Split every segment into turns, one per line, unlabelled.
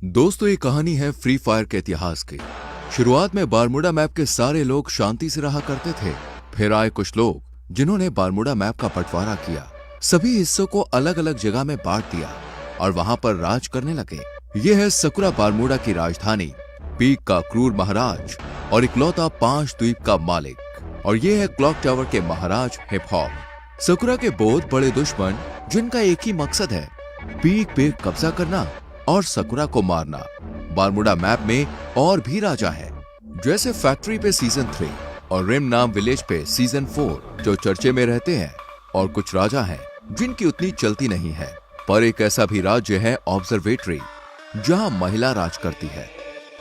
दोस्तों, ये कहानी है फ्री फायर के इतिहास की। शुरुआत में बारमूडा मैप के सारे लोग शांति से रहा करते थे। फिर आए कुछ लोग जिन्होंने बारमूडा मैप का बंटवारा किया, सभी हिस्सों को अलग अलग जगह में बांट दिया और वहां पर राज करने लगे। ये है सकुरा, बारमूडा की राजधानी, पीक का क्रूर महाराज और इकलौता 5 द्वीप का मालिक। और ये है क्लॉक टावर के महाराज हिप हॉप। सकुरा के बहुत बड़े दुश्मन जिनका एक ही मकसद है, पीक पे कब्जा करना और सकुरा को मारना। बारमूडा मैप में और भी राजा है, जैसे फैक्ट्री पे सीजन 3 और रिम नाम विलेज पे सीजन 4 जो चर्चे में रहते हैं। और कुछ राजा हैं जिनकी उतनी चलती नहीं है। पर एक ऐसा भी राज्य है ऑब्जर्वेटरी, जहां महिला राज करती है।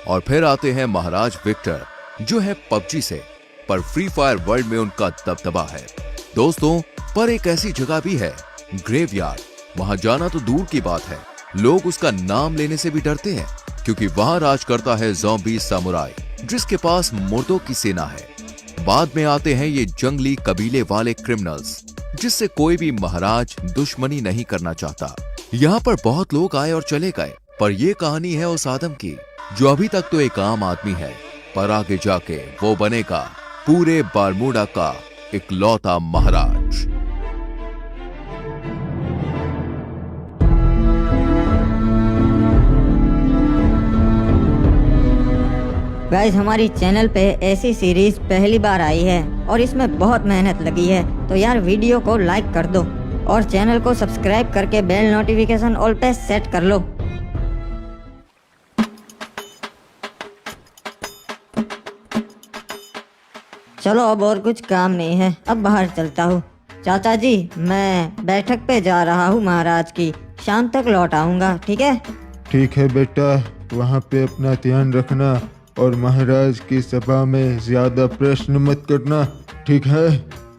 और फिर आते हैं महाराज विक्टर, जो है पबजी से, पर फ्री फायर वर्ल्ड में उनका दबदबा है। दोस्तों, पर एक ऐसी जगह भी है, ग्रेवयार्ड। वहां जाना तो दूर की बात है, लोग उसका नाम लेने से भी डरते हैं, क्योंकि वहां राज करता है ज़ॉम्बी सामुराई, जिसके पास मुर्दों की सेना है। बाद में आते हैं ये जंगली कबीले वाले क्रिमिनल्स, जिससे कोई भी महाराज दुश्मनी नहीं करना चाहता। यहाँ पर बहुत लोग आए और चले गए, पर ये कहानी है उस आदम की जो अभी तक तो एक आम आदमी है, पर आगे जाके वो बनेगा पूरे बारमूडा का इकलौता महाराज।
गाइस, हमारी चैनल पे ऐसी सीरीज पहली बार आई है और इसमें बहुत मेहनत लगी है, तो यार वीडियो को लाइक कर दो और चैनल को सब्सक्राइब करके बेल नोटिफिकेशन ऑल पे सेट कर लो। चलो, अब और कुछ काम नहीं है, अब बाहर चलता हूँ। चाचा जी, मैं बैठक पे जा रहा हूँ महाराज की, शाम तक लौट आऊंगा, ठीक है?
ठीक है बेटा, वहाँ पे अपना ध्यान रखना और महाराज की सभा में ज्यादा प्रश्न मत करना, ठीक है?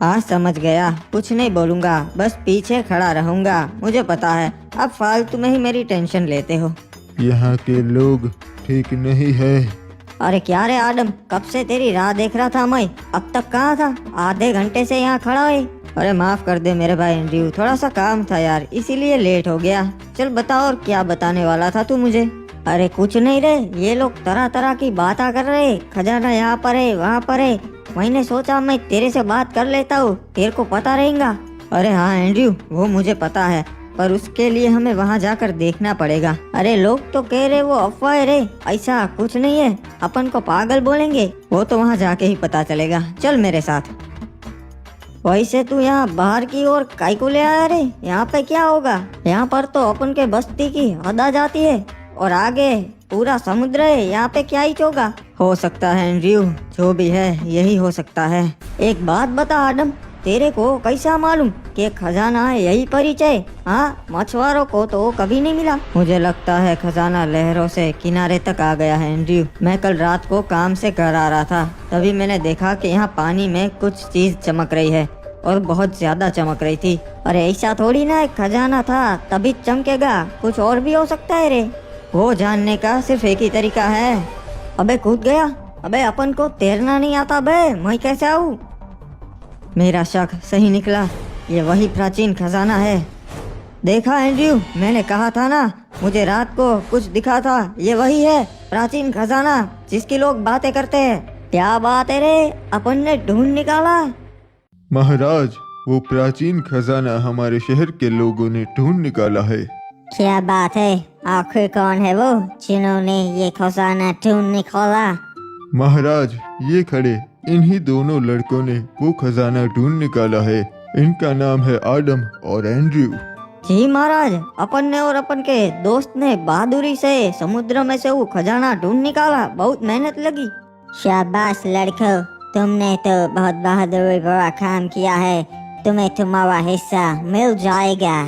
हाँ, समझ गया, कुछ नहीं बोलूंगा, बस पीछे खड़ा रहूंगा। मुझे पता है अब फालतू में ही मेरी टेंशन लेते हो।
यहाँ के लोग ठीक नहीं है।
अरे क्या रे आदम, कब से तेरी राह देख रहा था मैं, अब तक कहाँ था? आधे घंटे से यहाँ खड़ा है। अरे माफ कर दे मेरे भाई एंड्रयू, थोड़ा सा काम था यार, इसीलिए लेट हो गया। चल बता, और क्या बताने वाला था तू मुझे? अरे कुछ नहीं रे, ये लोग तरह तरह की बातें कर रहे, खजाना यहाँ पर है, वहाँ पर है। मैंने सोचा मैं तेरे से बात कर लेता हूँ, तेरे को पता रहेगा। अरे हाँ एंड्रयू, वो मुझे पता है, पर उसके लिए हमें वहाँ जाकर देखना पड़ेगा। अरे लोग तो कह रहे वो अफवाह है रे, ऐसा कुछ नहीं है, अपन को पागल बोलेंगे, वो तो वहाँ जाके ही पता चलेगा। चल मेरे साथ। वैसे तू यहाँ बाहर की ओर काई को ले आया रे? यहाँ पे क्या होगा? यहाँ पर तो अपन के बस्ती की हद आ जाती है और आगे पूरा समुद्र है, यहाँ पे क्या ही होगा? हो सकता है एंड्रयू, जो भी है यही हो सकता है। एक बात बता आदम, तेरे को कैसा मालूम कि खजाना है यही परिचय? हाँ, मछुआरों को तो कभी नहीं मिला। मुझे लगता है खजाना लहरों से किनारे तक आ गया है एंड्रयू। मैं कल रात को काम से घर आ रहा था, तभी मैंने देखा कि यहाँ पानी में कुछ चीज चमक रही है और बहुत ज्यादा चमक रही थी। अरे ऐसा थोड़ी ना एक खजाना था तभी चमकेगा, कुछ और भी हो सकता है रे। वो जानने का सिर्फ एक ही तरीका है। अबे कूद गया। अबे अपन को तैरना नहीं आता बे, मैं कैसे आऊँ? मेरा शक सही निकला, ये वही प्राचीन खजाना है। देखा एंड्रयू, मैंने कहा था ना, मुझे रात को कुछ दिखा था, ये वही है प्राचीन खजाना जिसकी लोग बातें करते हैं। क्या बात है रे, अपन ने ढूंढ निकाला।
महाराज, वो प्राचीन खजाना हमारे शहर के लोगों ने ढूंढ निकाला है।
क्या बात है? आखिर कौन है वो जिन्होंने ये खजाना ढूंढ निकाला?
महाराज, ये खड़े इन्हीं दोनों लड़कों ने वो खजाना ढूंढ निकाला है। इनका नाम है आदम और एंड्रयू।
जी महाराज, अपन ने और अपन के दोस्त ने बहादुरी से समुद्र में से वो खजाना ढूंढ निकाला, बहुत मेहनत लगी।
शाबाश लड़कों, तुमने तो बहुत बहादुरी भरा काम किया है, तुम्हें तुम्हारा हिस्सा मिल जाएगा।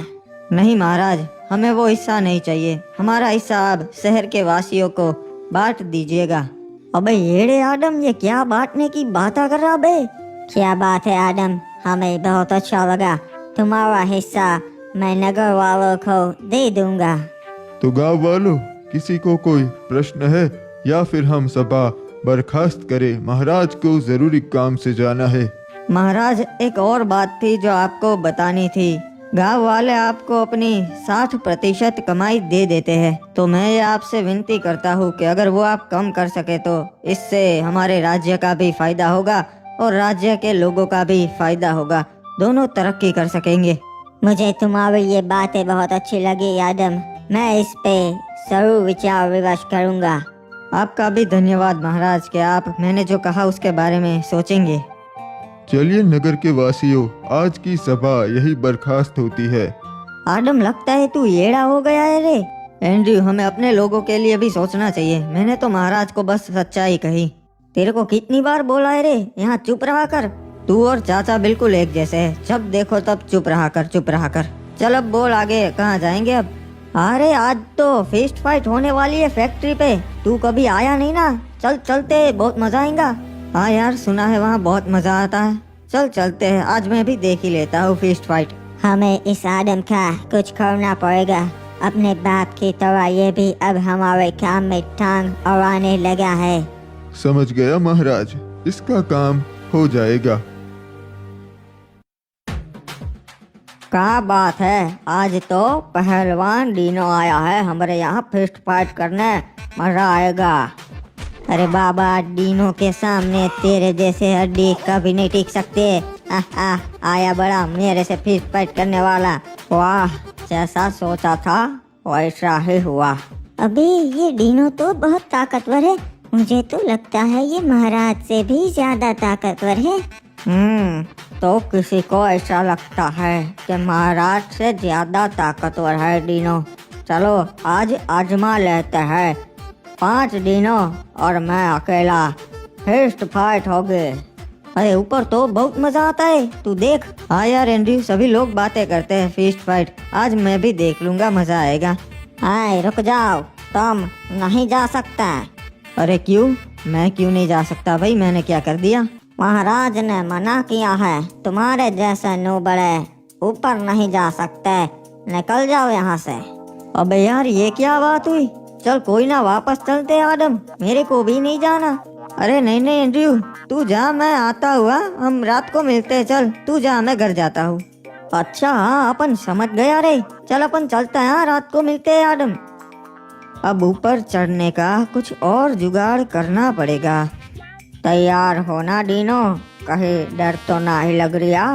नहीं महाराज, हमें वो हिस्सा नहीं चाहिए, हमारा हिस्सा अब शहर के वासियों को बांट दीजिएगा। अबे येड़े आदम, ये क्या बांटने की बात कर रहा बे?
क्या बात है आदम, हमें बहुत अच्छा लगा, तुम्हारा हिस्सा मैं नगर वालों को दे दूंगा।
तो गांव वालों, किसी को कोई प्रश्न है या फिर हम सभा बर्खास्त करें? महाराज को जरूरी काम से जाना है।
महाराज, एक और बात थी जो आपको बतानी थी। गांव वाले आपको अपनी 60% कमाई दे देते हैं, तो मैं ये आपसे विनती करता हूँ कि अगर वो आप कम कर सके तो इससे हमारे राज्य का भी फायदा होगा और राज्य के लोगों का भी फायदा होगा, दोनों तरक्की कर सकेंगे।
मुझे तुम्हारी ये बातें बहुत अच्छी लगी आदम। मैं इस पे जरूर विचार विमर्श करूंगा।
आपका भी धन्यवाद महाराज कि आप मैंने जो कहा उसके बारे में सोचेंगे।
चलिए नगर के वासियों, आज की सभा यही बर्खास्त होती है।
आदम, लगता है तू येड़ा हो गया है रे। एंड्रयू, हमें अपने लोगों के लिए भी सोचना चाहिए। मैंने तो महाराज को बस सच्चाई कही। तेरे को कितनी बार बोला है रे, यहाँ चुप रहा कर। तू और चाचा बिल्कुल एक जैसे है, जब देखो तब चुप रहा कर, चुप रहा कर। चल अब बोल आगे, कहाँ जाएंगे अब? अरे आज तो फिस्ट फाइट होने वाली है फैक्ट्री पे, तू कभी आया नहीं ना। चल चलते, बहुत मजा आएगा। हाँ यार, सुना है वहाँ बहुत मजा आता है। चल चलते हैं, आज मैं भी देख ही लेता हूँ फिस्ट फाइट।
हमें इस आदम का कुछ करना पड़ेगा। अपने बाप की तरह ये भी अब हमारे काम में टांग अड़ाने लगा है।
समझ गया महाराज, इसका काम हो जाएगा।
क्या बात है, आज तो पहलवान डीनो आया है हमारे यहाँ फिस्ट फाइट करने, मजा आएगा। अरे बाबा, डीनो के सामने तेरे जैसे हड्डी कभी नहीं टिक सकते। आया बड़ा मेरे से फिस्ट फाइट करने वाला। वाह, जैसा सोचा था वैसा ही हुआ।
अबे ये डीनो तो बहुत ताकतवर है। मुझे तो लगता है ये महाराज से भी ज्यादा ताकतवर है।
तो किसी को ऐसा लगता है कि महाराज से ज्यादा ताकतवर है डीनो। चलो आज आजमा लेते हैं। 5 डीनो और मैं अकेला, फिस्ट फाइट हो गए। अरे ऊपर तो बहुत मजा आता है, तू देख। हाँ यार एंड्रयू, सभी लोग बातें करते हैं फिस्ट फाइट, आज मैं भी देख लूंगा, मजा आएगा।
हाय रुक जाओ, तुम नहीं जा सकता।
अरे क्यों? मैं क्यों नहीं जा सकता भाई, मैंने क्या कर दिया?
महाराज ने मना किया है, तुम्हारे जैसे नूबड़े ऊपर नहीं जा सकते। निकल जाओ यहाँ से।
अबे यार, ये क्या बात हुई? चल कोई ना, वापस चलते आदम, मेरे को भी नहीं जाना। अरे नहीं नहीं एंड्रयू, तू जा, मैं आता हुआ, हम रात को मिलते हैं। चल तू जा, मैं घर जाता हूँ। अच्छा हाँ, अपन समझ गया रे। चल अपन चलते हैं, रात को मिलते हैं आदम। अब ऊपर चढ़ने का कुछ और जुगाड़ करना पड़ेगा। तैयार होना डीनो, कहीं डर तो ना ही लग रहा?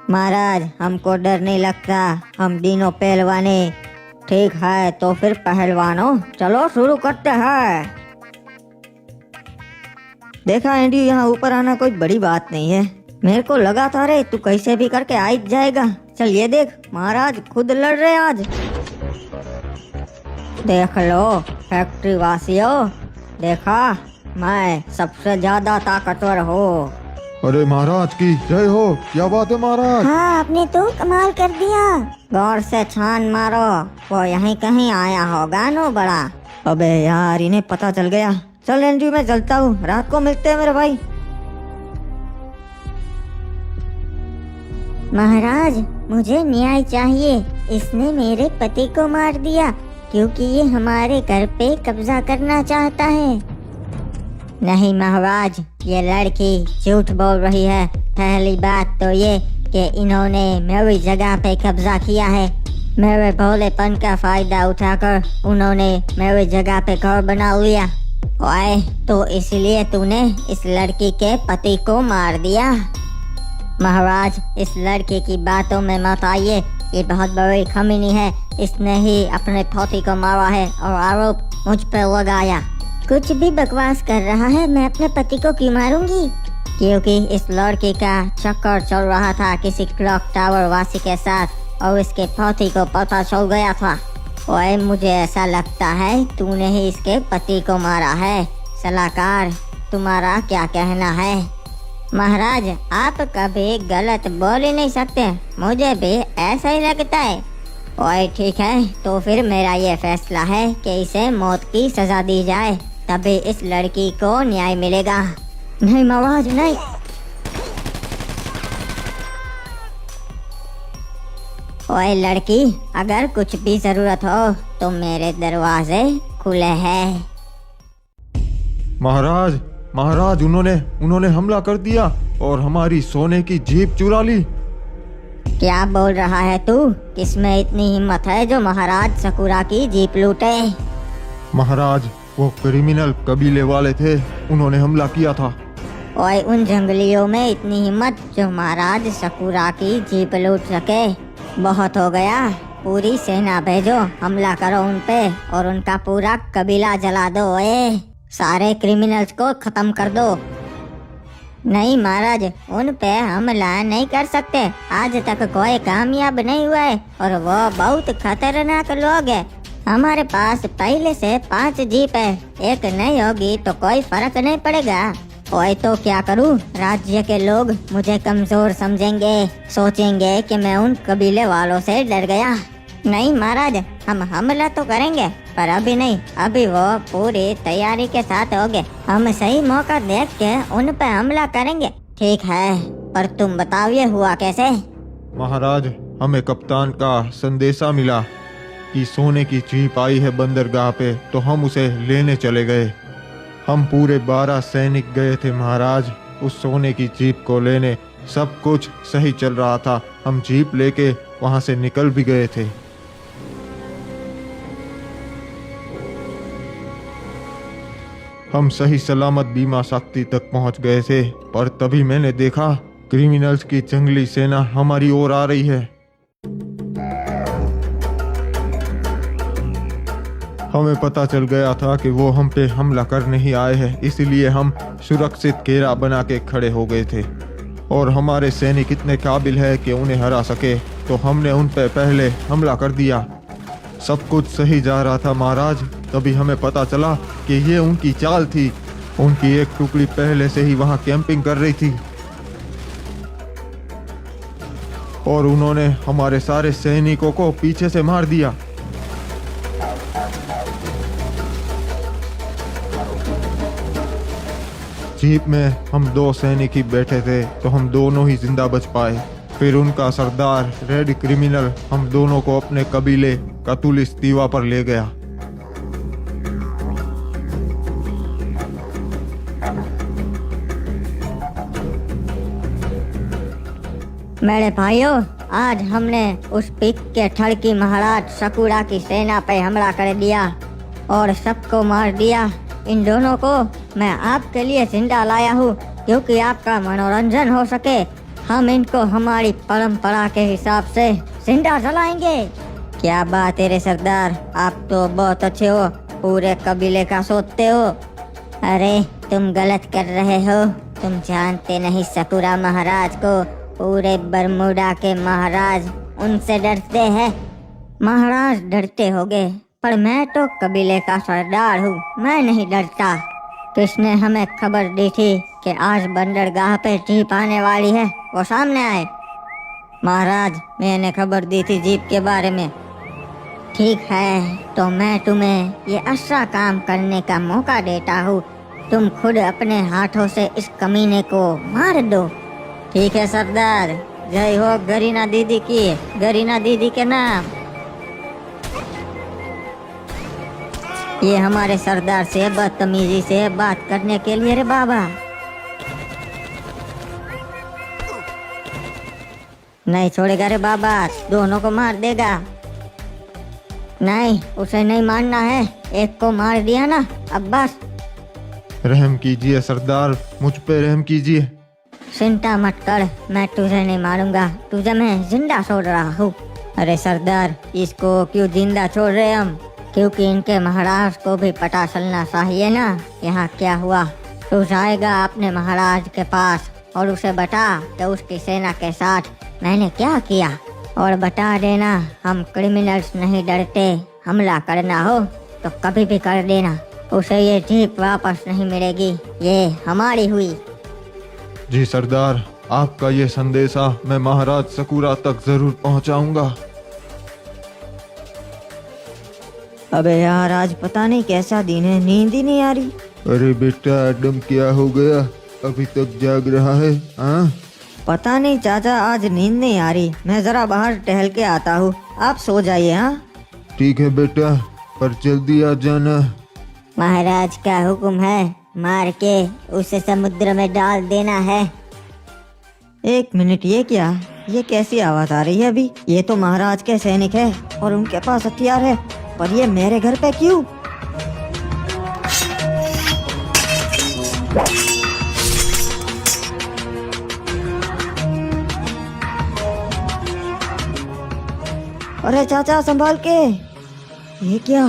महाराज, हमको डर नहीं लगता, हम डीनो पहलवाने। ठीक है तो फिर पहलवानों, चलो शुरू करते हैं। देखा एंड्रयू, यहाँ ऊपर आना कोई बड़ी बात नहीं है। मेरे को लगा था रे तू कैसे भी करके आ ही जाएगा। चल ये देख, महाराज खुद लड़ रहे आज। देख लो फैक्ट्री वासियों, देखा मैं सबसे ज्यादा ताकतवर हूँ।
अरे महाराज की जय हो, क्या बात है महाराज।
हाँ, आपने तो कमाल कर दिया।
गौर से छान मारो, वो यहीं कहीं आया होगा नो बड़ा। अबे यार, इन्हें पता चल गया। चल एंड्रयू, मैं चलता हूँ, रात को मिलते हैं मेरे भाई।
महाराज, मुझे न्याय चाहिए। इसने मेरे पति को मार दिया क्योंकि ये हमारे घर पे कब्जा करना चाहता है।
नहीं महाराज, ये लड़की झूठ बोल रही है। पहली बात तो ये कि इन्होंने मेरी जगह पे कब्जा किया है। मेरे भोलेपन का फायदा उठाकर उन्होंने मेरी जगह पे घर बना लिया। ओए, तो इसलिए तूने इस लड़की के पति को मार दिया? महाराज, इस लड़के की बातों में मत आइए, ये बहुत बड़ी खमीनी है। इसने ही अपने पति को मारा है और आरोप मुझ पर लगाया।
कुछ भी बकवास कर रहा है, मैं अपने पति को क्यों मारूंगी?
क्योंकि इस लड़के का चक्कर चल रहा था किसी क्लॉक टावर वासी के साथ और इसके पति को पता चल गया था। ओए, मुझे ऐसा लगता है तूने ही इसके पति को मारा है। सलाहकार, तुम्हारा क्या कहना है? महाराज, आप कभी गलत बोल ही नहीं सकते, मुझे भी ऐसा ही लगता है। ओए ठीक है, तो फिर मेरा ये फैसला है कि इसे मौत की सजा दी जाए, तभी इस लड़की को न्याय मिलेगा। नहीं महाराज, नहीं। ओए लड़की, अगर कुछ भी जरूरत हो तो मेरे दरवाजे खुले हैं।
महाराज, महाराज, उन्होंने हमला कर दिया और हमारी सोने की जीप चुरा ली।
क्या बोल रहा है तू? किसमें इतनी हिम्मत है जो महाराज सकुरा की जीप लूटे?
महाराज, वो क्रिमिनल कबीले वाले थे, उन्होंने हमला किया था।
ओए, उन जंगलियों में इतनी हिम्मत जो महाराज सकुरा की जीप लूट सके? बहुत हो गया, पूरी सेना भेजो, हमला करो उन पे और उनका पूरा कबीला जला दो। ओए, सारे क्रिमिनल्स को खत्म कर दो। नहीं महाराज, उन पे हमला नहीं कर सकते। आज तक कोई कामयाब नहीं हुआ है और वो बहुत खतरनाक लोग है। हमारे पास पहले से 5 जीप है, एक नहीं होगी तो कोई फर्क नहीं पड़ेगा। ओए, तो क्या करूं? राज्य के लोग मुझे कमजोर समझेंगे, सोचेंगे कि मैं उन कबीले वालों से डर गया। नहीं महाराज, हम हमला तो करेंगे पर अभी नहीं, अभी वो पूरी तैयारी के साथ होंगे। हम सही मौका देख के उन पे हमला करेंगे। ठीक है, पर तुम बताओ ये हुआ कैसे?
महाराज, हमें कप्तान का संदेशा मिला कि सोने की जीप आई है बंदरगाह पे, तो हम उसे लेने चले गए। हम पूरे 12 सैनिक गए थे महाराज उस सोने की जीप को लेने। सब कुछ सही चल रहा था, हम जीप लेके वहां से निकल भी गए थे। हम सही सलामत बीमा शक्ति तक पहुंच गए थे, पर तभी मैंने देखा क्रिमिनल्स की जंगली सेना हमारी ओर आ रही है। हमें पता चल गया था कि वो हम पे हमला करने ही आए हैं, इसलिए हम सुरक्षित घेरा बना के खड़े हो गए थे। और हमारे सैनिक इतने काबिल है कि उन्हें हरा सके, तो हमने उन पे पहले हमला कर दिया। सब कुछ सही जा रहा था महाराज, तभी हमें पता चला कि ये उनकी चाल थी। उनकी एक टुकड़ी पहले से ही वहां कैंपिंग कर रही थी और उन्होंने हमारे सारे सैनिकों को पीछे से मार दिया। जीप में हम 2 सैनिक ही बैठे थे, तो हम दोनों ही जिंदा बच पाए। फिर उनका सरदार रेड क्रिमिनल हम दोनों को अपने कबीले कतुलिस दीवा पर ले गया।
मेरे भाइयों, आज हमने उस पिक के ठड़की महाराज सकुरा की सेना पे हमला कर दिया और सबको मार दिया। इन दोनों को मैं आपके लिए जिंदा लाया हूँ, क्योंकि आपका मनोरंजन हो सके। हम इनको हमारी परंपरा के हिसाब से जिंदा जलाएंगे। क्या बात है रे सरदार, आप तो बहुत अच्छे हो, पूरे कबीले का सोचते हो। अरे तुम गलत कर रहे हो, तुम जानते नहीं सकुरा महाराज को। पूरे बरमूडा के महाराज उनसे डरते हैं। महाराज डरते होगे, पर मैं तो कबीले का सरदार हूँ, मैं नहीं डरता। किसने हमें खबर दी थी कि आज बंदरगाह पे जीप आने वाली है? वो सामने आए। महाराज, मैंने खबर दी थी जीप के बारे में। ठीक है, तो मैं तुम्हें ये अच्छा काम करने का मौका देता हूँ। तुम खुद अपने हाथों से इस कमीने को मार दो। ठीक है सरदार, जय हो गरीना दीदी की, गरीना दीदी के नाम। ये हमारे सरदार से बदतमीजी से बात करने के लिए रे बाबा। नहीं छोड़ेगा रे बाबा, दोनों को मार देगा। नहीं, उसे नहीं मारना है, एक को मार दिया ना, अब बस।
रहम कीजिए सरदार, मुझ पे रहम कीजिए।
चिंता मत कर, मैं तुझे नहीं मारूंगा, तुझे मैं जिंदा छोड़ रहा हूँ। अरे सरदार, इसको क्यों जिंदा छोड़ रहे हम? क्योंकि इनके महाराज को भी पता चलना चाहिए ना यहाँ क्या हुआ। तू जाएगा अपने महाराज के पास और उसे बता कि उसकी सेना के साथ मैंने क्या किया, और बता देना हम क्रिमिनल्स नहीं डरते, हमला करना हो तो कभी भी कर देना। उसे ये जीप वापस नहीं मिलेगी, ये हमारी हुई।
जी सरदार, आपका ये संदेशा मैं महाराज सकुरा तक जरूर पहुंचाऊंगा।
अबे यार, आज पता नहीं कैसा दिन है, नींद ही नहीं आ रही।
अरे बेटा एडम, क्या हो गया? अभी तक जाग रहा है? हाँ,
पता नहीं चाचा, आज नींद नहीं आ रही। मैं जरा बाहर टहल के आता हूँ, आप सो जाइए। हाँ
ठीक है बेटा, पर जल्दी आ जाना।
महाराज का हुक्म है, मार के उसे समुद्र में डाल देना है।
एक मिनट, ये क्या? ये कैसी आवाज आ रही है अभी? ये तो महाराज के सैनिक है और उनके पास हथियार है, पर ये मेरे घर पे क्यों? अरे चाचा संभाल के। ये क्या?